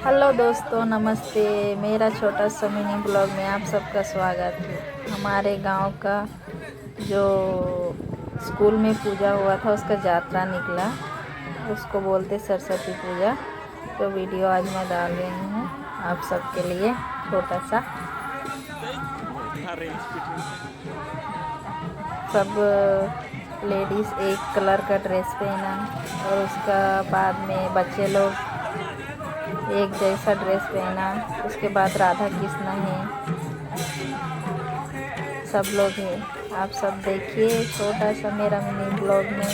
Hello दोस्तों, नमस्ते। मेरा छोटा सा मिनी ब्लॉग में आप सबका स्वागत है। हमारे गांव का जो स्कूल में पूजा हुआ था उसका यात्रा निकला, उसको बोलते सरस्वती पूजा। तो वीडियो आज मैं डाल रही हूँ आप सबके लिए छोटा सा। सब लेडीज़ एक कलर का ड्रेस पहना और उसका बाद में बच्चे लोग एक जैसा ड्रेस पहना। उसके बाद राधा कृष्ण है, सब लोग हैं। आप सब देखिए छोटा सा मेरा मिनी ब्लॉग में।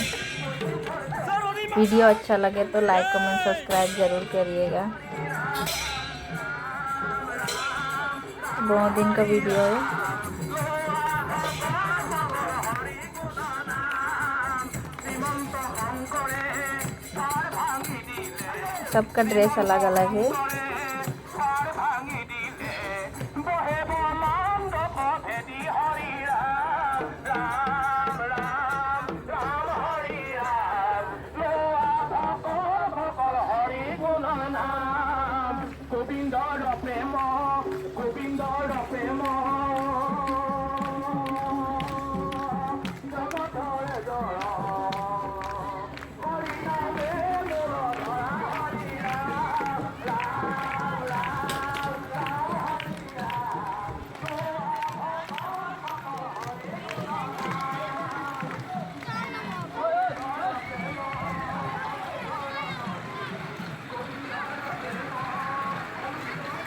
वीडियो अच्छा लगे तो लाइक कमेंट सब्सक्राइब ज़रूर करिएगा। बहुत दिन का वीडियो है। सबका ड्रेस अलग अलग है।